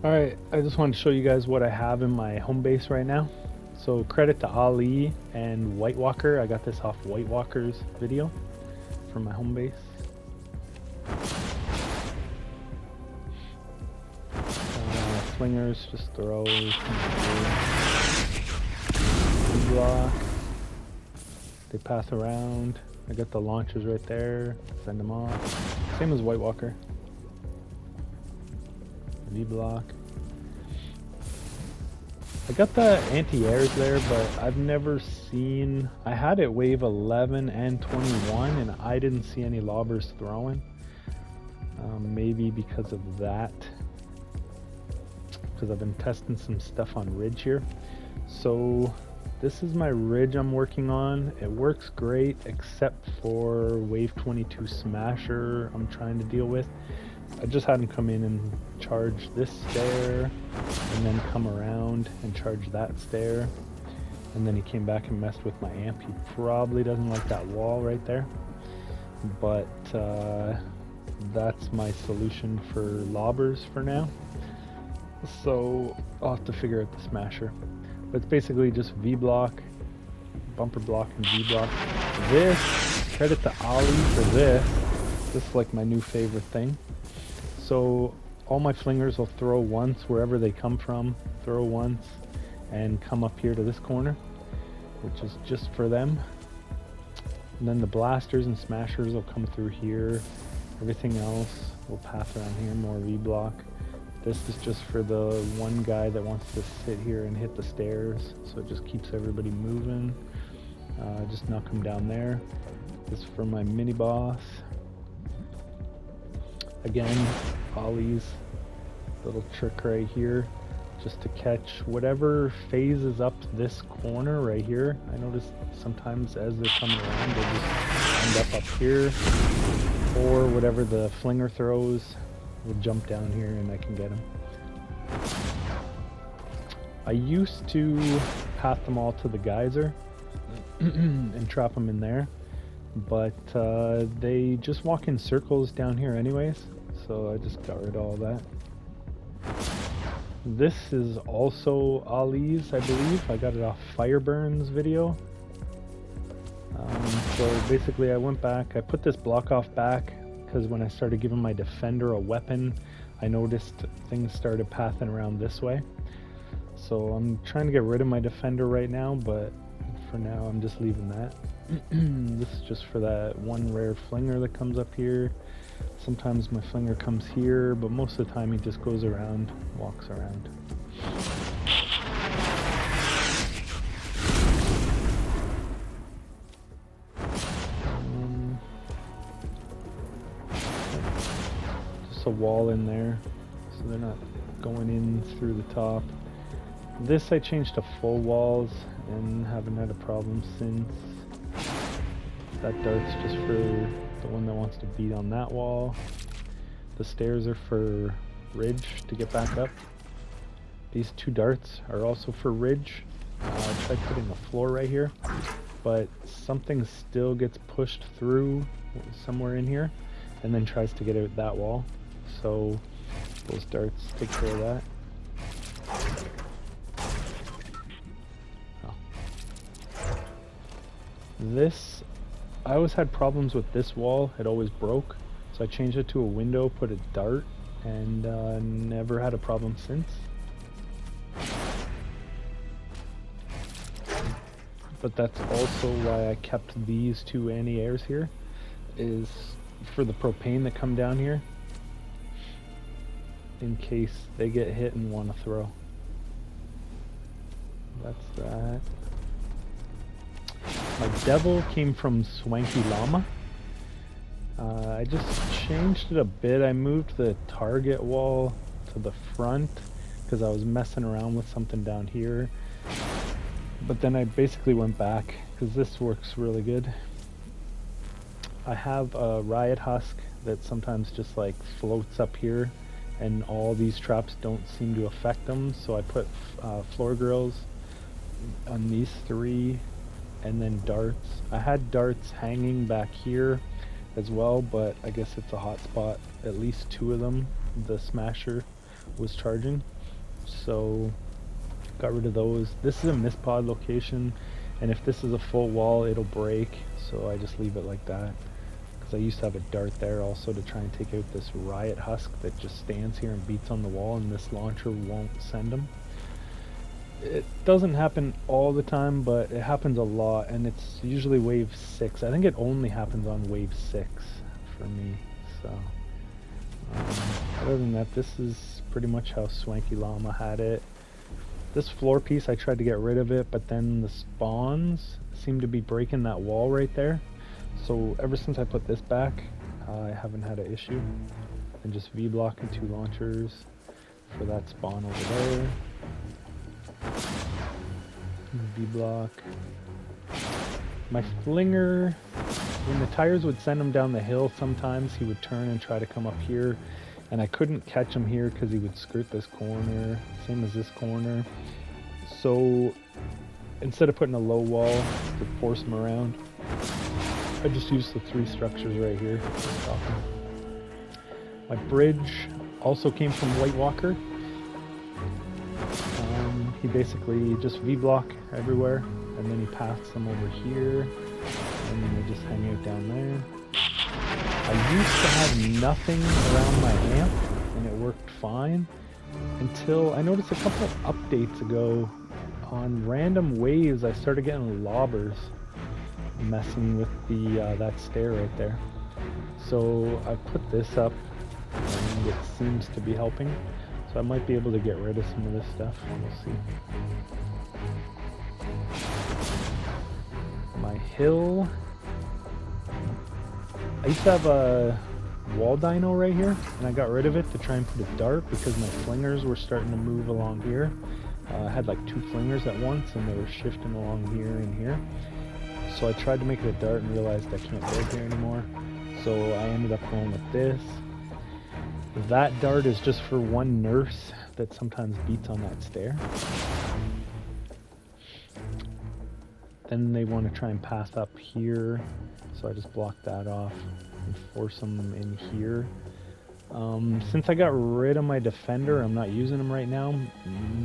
Alright, I just wanted to show you guys what I have in my home base right now. So credit to Ali and White Walker. I got this off White Walker's video for my home base. Slingers, just throws. Block. They pass around. I got the launchers right there. Send them off. Same as White Walker. V-block. I got the anti-airs there, but I've never seen... I had it wave 11 and 21, and I didn't see any lobbers throwing. Maybe because of that. Because I've been testing some stuff on Ridge here. So this is my Ridge I'm working on. It works great, except for wave 22 Smasher I'm trying to deal with. I just had him come in and charge this stair, and then come around and charge that stair. And then he came back and messed with my amp. He probably doesn't like that wall right there. But that's my solution for lobbers for now. So I'll have to figure out the Smasher. But it's basically just V-block, bumper block, and V-block. This, credit to Ali for this. This is like my new favorite thing. So all my flingers will throw once wherever they come from, throw once, and come up here to this corner, which is just for them. And then the blasters and smashers will come through here. Everything else will pass around here, more V-block. This is just for the one guy that wants to sit here and hit the stairs, so it just keeps everybody moving. Just knock him down there. This is for my mini boss. Again, Ollie's little trick right here, just to catch whatever phases up this corner right here. I notice sometimes as they're coming around, they just end up here, or whatever the flinger throws will jump down here and I can get them. I used to path them all to the geyser and trap them in there, but they just walk in circles down here anyways, so I just got rid of all that. This is also Ali's, I believe. I got it off Fireburn's video. So basically I went back, I put this block off back because when I started giving my defender a weapon, I noticed things started pathing around this way. So I'm trying to get rid of my defender right now, but for now I'm just leaving that. This is just for that one rare flinger that comes up here. Sometimes my flinger comes here, but most of the time he just goes around, walks around. Just a wall in there, so they're not going in through the top. This I changed to full walls and haven't had a problem since. That dart's just for the one that wants to beat on that wall. The stairs are for Ridge to get back up. These two darts are also for Ridge. I tried putting a floor right here, but something still gets pushed through somewhere in here and then tries to get out that wall. So those darts take care of that. This, I always had problems with this wall. It always broke, so I changed it to a window, put a dart, and never had a problem since. But that's also why I kept these two anti-airs here, is for the propane that come down here, in case they get hit and want to throw. That's that. My devil came from Swanky Llama. I just changed it a bit. I moved the target wall to the front because I was messing around with something down here. But then I basically went back because this works really good. I have a riot husk that sometimes just like floats up here and all these traps don't seem to affect them, so I put floor grills on these three, and then darts. I had darts hanging back here as well, but I guess it's a hot spot. At least two of them, the smasher was charging. So got rid of those. This is a mispod location, and if this is a full wall, it'll break. So I just leave it like that. Because I used to have a dart there also to try and take out this riot husk that just stands here and beats on the wall, and this launcher won't send them. It doesn't happen all the time, but it happens a lot, and it's usually wave 6. I think it only happens on wave 6 for me. So other than that, this is pretty much how Swanky Llama had it. This floor piece, I tried to get rid of it, but then the spawns seem to be breaking that wall right there. So ever since I put this back, I haven't had an issue. And just V-block and 2 launchers for that spawn over there. V-block. My flinger, when the tires would send him down the hill, sometimes he would turn and try to come up here, and I couldn't catch him here because he would skirt this corner, same as this corner. So instead of putting a low wall to force him around, I just used the 3 structures right here to stop him. My bridge also came from White Walker. He basically just V-block everywhere, and then he paths them over here, and then they just hang out down there. I used to have nothing around my amp, and it worked fine, until I noticed a couple of updates ago, on random waves, I started getting lobbers messing with the that stair right there. So I put this up, and it seems to be helping. So I might be able to get rid of some of this stuff. We'll see. My hill. I used to have a wall dino right here, and I got rid of it to try and put a dart because my flingers were starting to move along here. I had like 2 flingers at once, and they were shifting along here and here. So I tried to make it a dart and realized I can't build here anymore. So I ended up going with this. That dart is just for one nurse that sometimes beats on that stair. Then they want to try and pass up here, so I just block that off and force them in here. Since I got rid of my defender, I'm not using them right now.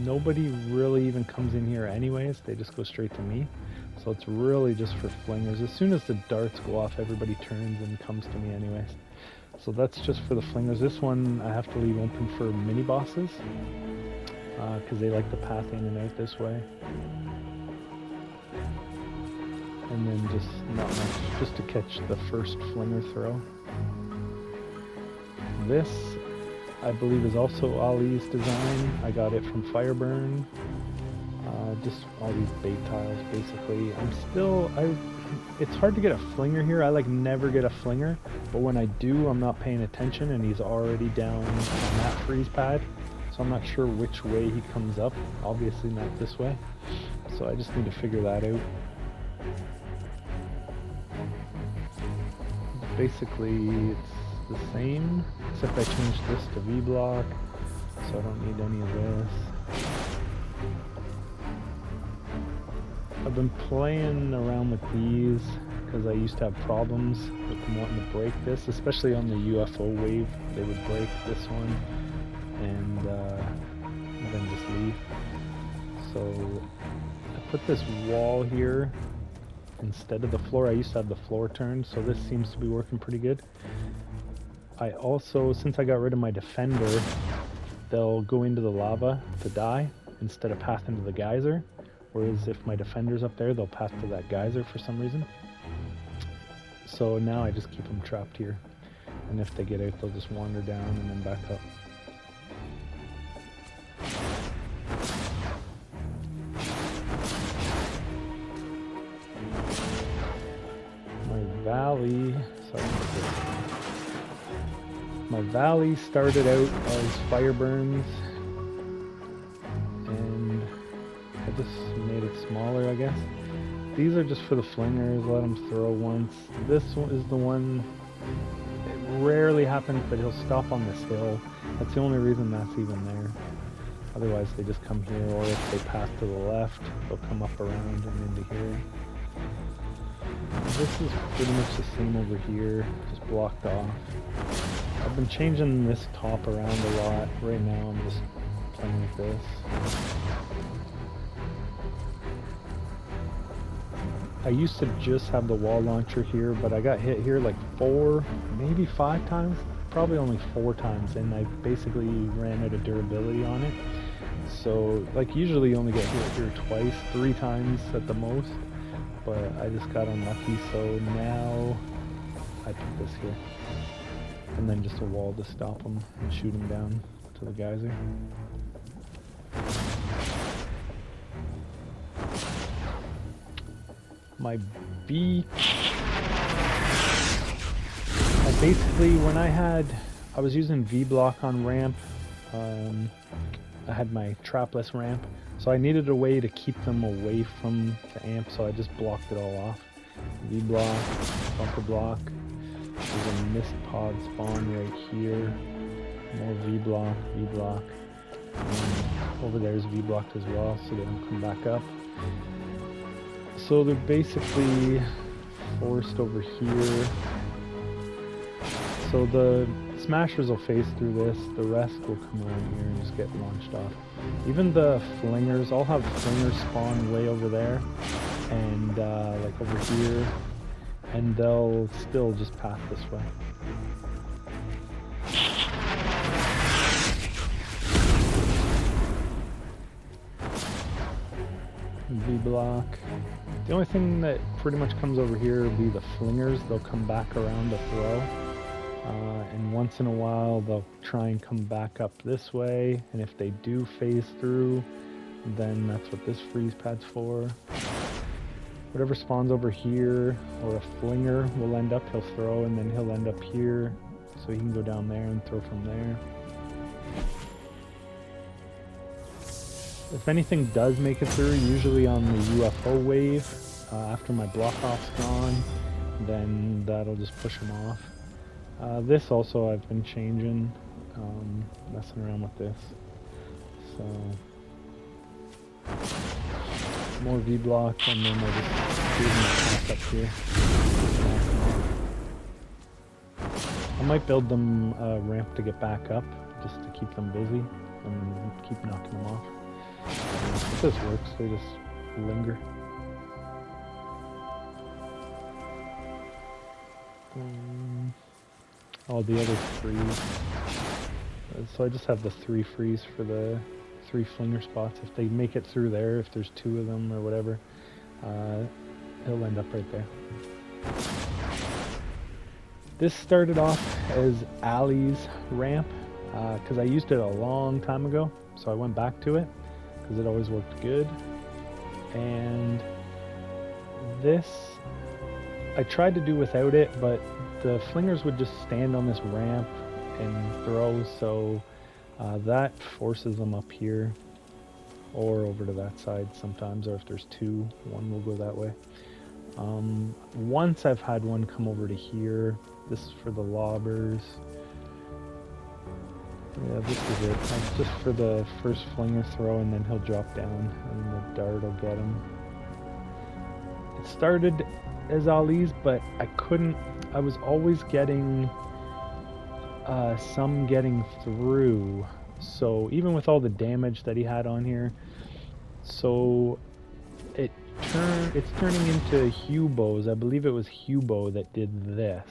Nobody really even comes in here anyways, they just go straight to me. So it's really just for flingers. As soon as the darts go off, everybody turns and comes to me anyways. So that's just for the flingers. This one I have to leave open for mini bosses because they like to path in and out this way. And then just not much, just to catch the first flinger throw. This, I believe, is also Ali's design. I got it from Fireburn. Just all these bait tiles, basically. It's hard to get a flinger here. I like never get a flinger, but when I do, I'm not paying attention, and he's already down on that freeze pad, so I'm not sure which way he comes up. Obviously not this way, so I just need to figure that out. Basically, it's the same, except I changed this to V-block, so I don't need any of this. I've been playing around with these because I used to have problems with them wanting to break this, especially on the UFO wave. They would break this one and then just leave. So I put this wall here instead of the floor. I used to have the floor turned, so this seems to be working pretty good. I also, since I got rid of my defender, they'll go into the lava to die instead of path into the geyser. Whereas if my defender's up there, they'll path to that geyser for some reason. So now I just keep them trapped here. And if they get out, they'll just wander down and then back up. My valley, my valley started out as Fireburns. And I just made it smaller, I guess. These are just for the flingers, let them throw once. This one is the one, it rarely happens, but he'll stop on this hill. That's the only reason that's even there. Otherwise they just come here, or if they pass to the left, they'll come up around and into here. This is pretty much the same over here, just blocked off. I've been changing this top around a lot. Right now I'm just playing with this. I used to just have the wall launcher here, but I got hit here like 4, maybe 5 times. Probably only 4 times, and I basically ran out of durability on it. So, like, usually you only get hit here twice, 3 times at the most. But I just got unlucky, so now I put this here. And then just a wall to stop them and shoot them down to the geyser. My beach. Basically, when I was using V-block on ramp. I had my trapless ramp, so I needed a way to keep them away from the amp, so I just blocked it all off. V-block, bumper block. There's a mist pod spawn right here. More V-block, V-block. And over there's V-blocked as well, so they don't come back up. So they're basically forced over here. So the smashers will phase through this, the rest will come around here and just get launched off. Even the flingers, I'll have flingers spawn way over there, and like over here, and they'll still just path this way. V-block. The only thing that pretty much comes over here will be the flingers. They'll come back around to throw. And once in a while they'll try and come back up this way, and if they do phase through, then that's what this freeze pad's for. Whatever spawns over here, or a flinger will end up, he'll throw, and then he'll end up here, so he can go down there and throw from there. If anything does make it through, usually on the UFO wave, after my block off's gone, then that'll just push him off. This also I've been changing, messing around with this. So, more V-block, and then I just do my path up here. I might build them a ramp to get back up, just to keep them busy, and keep knocking them off. If this works, they just linger. All the other freeze. So I just have the 3 freeze for the 3 flinger spots. If they make it through there, if there's 2 of them or whatever, he'll end up right there. This started off as Ali's ramp, because I used it a long time ago, so I went back to it, because it always worked good. And this, I tried to do without it, but the flingers would just stand on this ramp and throw, so that forces them up here or over to that side sometimes, or if there's 2, one will go that way. Once I've had one come over to here. This is for the lobbers. Yeah, this is it. Just for the first flinger throw, and then he'll drop down and the dart will get him. It started as Ali's, but I was always getting some getting through, so even with all the damage that he had on here, so it's turning into Hubos. I believe it was Hubo that did this.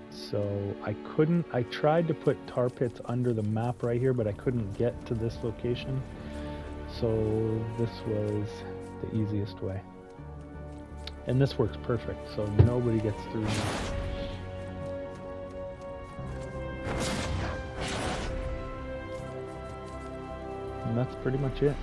So I tried to put tar pits under the map right here, but I couldn't get to this location, so this was the easiest way. And this works perfect, so nobody gets through me. And that's pretty much it.